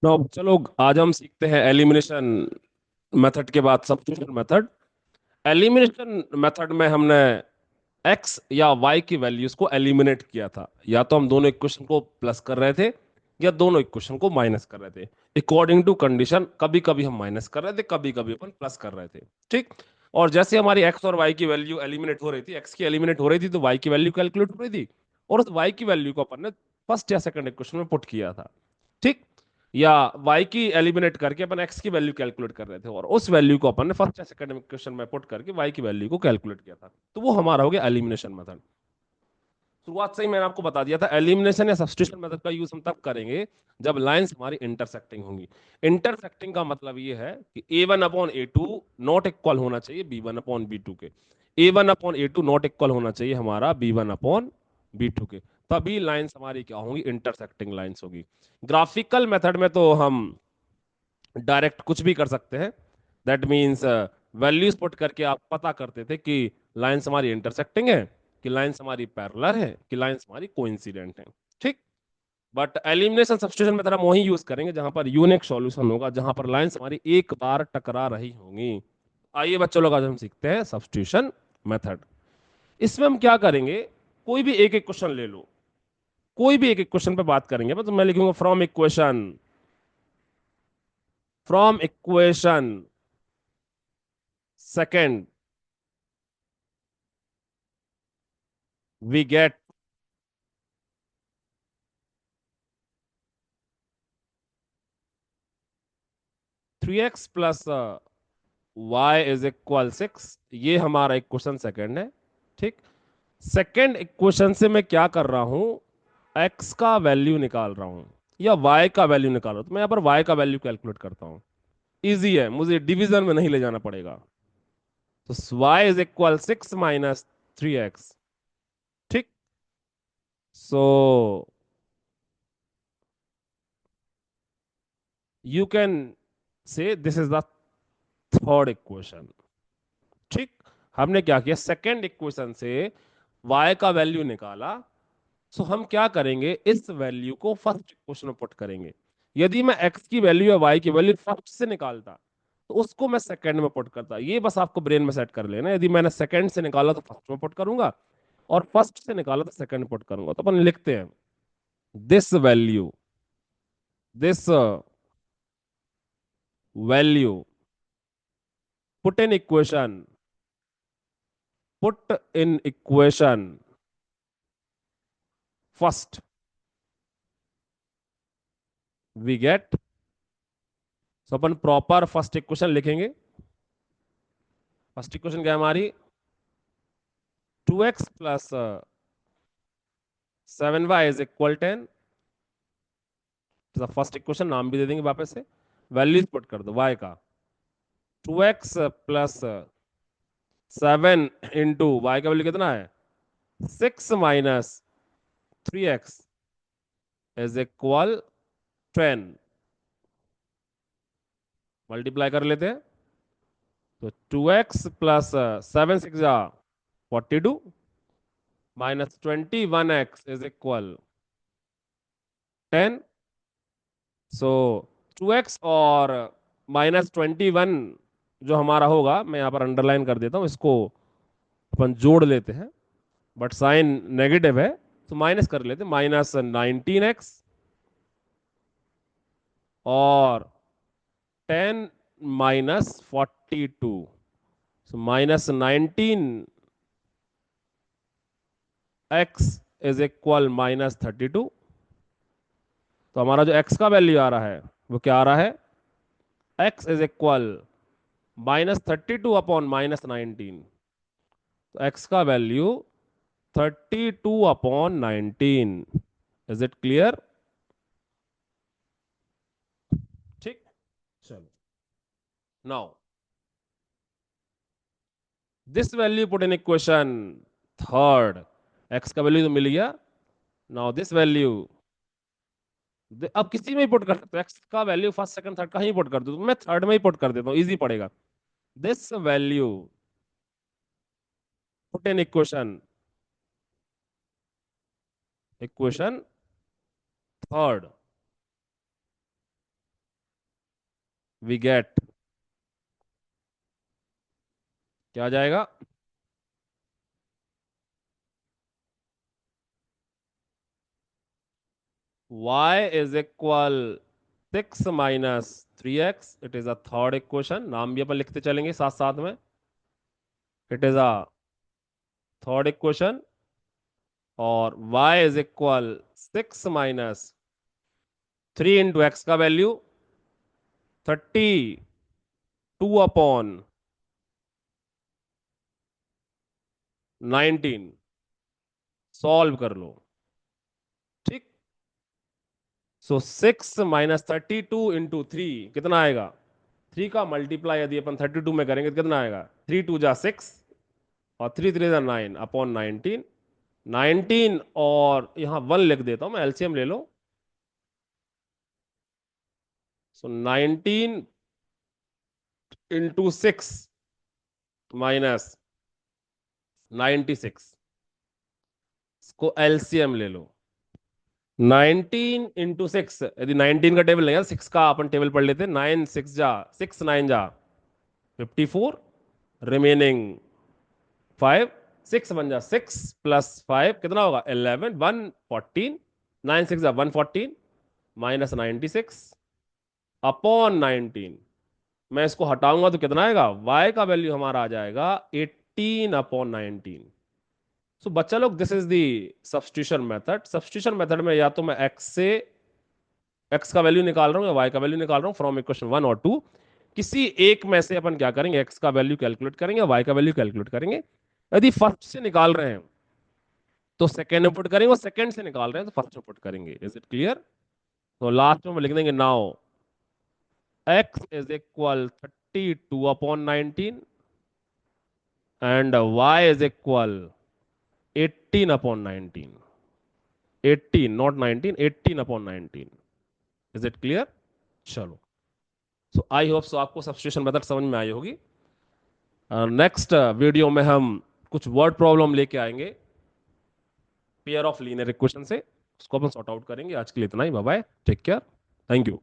No चलो, आज हम सीखते हैं एलिमिनेशन मेथड के बाद सब्स्टिट्यूशन मेथड। एलिमिनेशन मेथड में हमने एक्स या वाई की वैल्यूज को एलिमिनेट किया था। या तो हम दोनों इक्वेशन को प्लस कर रहे थे या दोनों इक्वेशन को माइनस कर रहे थे, अकॉर्डिंग टू कंडीशन। कभी कभी हम माइनस कर रहे थे, कभी कभी अपन प्लस कर रहे थे। ठीक। और जैसे हमारी एक्स और वाई की वैल्यू एलिमिनेट हो रही थी, एक्स की एलिमिनेट हो रही थी तो वाई की वैल्यू कैलकुलेट हो रही थी, और उस वाई की वैल्यू को अपन ने फर्स्ट या सेकंड इक्वेशन में पुट किया था। ठीक। या y की एलिमिनेट करके अपन x की वैल्यू कैलकुलेट कर रहे थे, और उस वैल्यू को अपन ने फर्स्ट या सेकंड इक्वेशन में पुट करके y की वैल्यू को कैलकुलेट किया था। तो वो हमारा हो गया एलिमिनेशन मेथड। शुरुआत से ही मैंने आपको बता दिया था, एलिमिनेशन या सब्स्टिट्यूशन मेथड का यूज हम तब करेंगे जब लाइंस हमारी इंटरसेक्टिंग होंगी। इंटरसेक्टिंग का मतलब ये है कि a1/a2 नॉट इक्वल होना चाहिए b1/b2 के। a1/a2 नॉट इक्वल होना चाहिए हमारा b1/b2 के। तभी लाइंस हमारी क्या होंगी, इंटरसेक्टिंग लाइंस होगी। ग्राफिकल मेथड में तो हम डायरेक्ट कुछ भी कर सकते हैं। दैट मीन्स वैल्यूज पुट करके आप पता करते थे कि लाइंस हमारी इंटरसेक्टिंग है, कि लाइंस हमारी पैरेलल है, कि लाइंस हमारी कोइंसिडेंट है। ठीक। बट एलिमिनेशन सब्स्टिट्यूशन में हम वही यूज करेंगे जहां पर यूनिक सॉल्यूशन होगा, जहां पर लाइंस हमारी एक बार टकरा रही होंगी। आइए बच्चों लोग, आज हम सीखते हैं सब्स्टिट्यूशन मेथड। इसमें हम क्या करेंगे, कोई भी एक एक क्वेश्चन ले लो, कोई भी एक एक क्वेश्चन पे बात करेंगे। मतलब मैं लिखूंगा from equation second we get 3x plus y is equal 6। ये हमारा इक्वेशन सेकंड है। ठीक। सेकंड इक्वेशन से मैं क्या कर रहा हूं, x का वैल्यू निकाल रहा हूं या y का वैल्यू निकाल रहा हूं। तो मैं यहां पर y का वैल्यू कैलकुलेट करता हूं। इजी है, मुझे डिवीजन में नहीं ले जाना पड़ेगा। तो y इज इक्वल 6 - 3x। ठीक। So you can say this is the third equation. ठीक। हमने क्या किया, सेकेंड इक्वेशन से y का वैल्यू निकाला। सो हम क्या करेंगे, इस वैल्यू को फर्स्ट इक्वेशन में पुट करेंगे। यदि मैं x की वैल्यू या y की वैल्यू फर्स्ट से निकालता तो उसको मैं सेकंड में पुट करता। ये बस आपको ब्रेन में सेट कर लेना, यदि मैंने सेकंड से निकाला तो फर्स्ट में पुट करूंगा, और फर्स्ट से निकाला तो सेकंड पुट करूंगा। तो अपन लिखते हैं this value put in equation first we get. So अपन प्रॉपर फर्स्ट इक्वेशन लिखेंगे। फर्स्ट इक्वेशन क्या है हमारी, 2x plus 7y is equal 10। First equation नाम भी दे देंगे वापस से। वैल्यूज पुट कर दो y का, 2x प्लस 7 y का वैल्यू कितना है, 6 - 3x इज इक्वल 10। मल्टीप्लाई कर लेते हैं। तो 2x plus 7 6 42 -21x is equal 10। So 2x और -21 जो हमारा होगा, मैं यहाँ पर अंडरलाइन कर देता हूँ इसको, अपन जोड़ लेते हैं। बट साइन नेगेटिव है तो माइनस कर लेते हैं। -19x और 10 - 42। सो -19x इज इक्वल -32। तो हमारा जो x का वैल्यू आ रहा है वो क्या आ रहा है, x इज इक्वल -32/-19। तो x का वैल्यू 32/19। Is it clear. ठीक। चलो, now this value put in equation third. x का वैल्यू तो मिल गया। नाउ दिस वैल्यू अब किसी में ही पुट कर सकते हो। x का वैल्यू फर्स्ट सेकंड थर्ड का ही पुट कर दो, तो मैं थर्ड में ही पुट कर देता हूँ, इजी पड़ेगा। This value put in equation third. We get, क्या आ जाएगा? y is equal 6 - 3x, it is a third equation, नाम भी अपन लिखते चलेंगे साथ साथ में। It is a third equation, और y is equal 6 - 3 into X का वैल्यू 32/19। सॉल्व कर लो। ठीक। सो 6 - 32 इंटू 3 कितना आएगा? 3 का मल्टीप्लाई यदि अपन 32 में करेंगे तो कितना आएगा? 3 × 2 = 6 और 3 × 3 = 9, अपॉन 19। 19, और यहां 1 लिख देता हूं मैं, एलसीएम ले लो। सो 19 × 6 माइनस 96, इसको एलसीएम ले लो। 19 × 6, यदि 19 का टेबल नहीं है, 6 का अपन टेबल पढ़ लेते हैं। 9 × 6 = 6 × 9 = 54, रिमेनिंग 5, 6 × 1 = 6 प्लस 5 कितना होगा? 11, 114, 9 × 6 = 114 माइनस 96 अपॉन 19। मैं इसको हटाऊंगा तो कितना आएगा? y का वैल्यू हमारा आ जाएगा 18/19। सो बच्चा लोग, this is the substitution method. Substitution method में या तो मैं x से x का वैल्यू निकाल रहा हूँ या y का वैल्यू निकाल रहा हूँ फ्रॉम इक्वेशन 1 और 2। किसी एक में से अपन क्या करेंगे? x का वैल्यू कैलकुलेट करेंगे, y का वैल्यू कैलकुलेट करेंगे। यदि फर्स्ट से निकाल रहे हैं तो सेकेंड में पुट करेंगे, और सेकेंड से निकाल रहे हैं तो फर्स्ट में पुट करेंगे। Is it clear? तो लास्ट में लिख देंगे now x is equal 32/19 and y is equal 18/19। 18, not 19, 18/19। Is it clear? चलो, सो आई होप सो आपको सब्स्टिट्यूशन मेथड समझ में आई होगी। नेक्स्ट वीडियो में हम कुछ वर्ड प्रॉब्लम लेके आएंगे पेयर ऑफ लीनियर इक्वेशन से, उसको अपन सॉर्ट आउट करेंगे। आज के लिए इतना ही, bye bye, take care, thank you.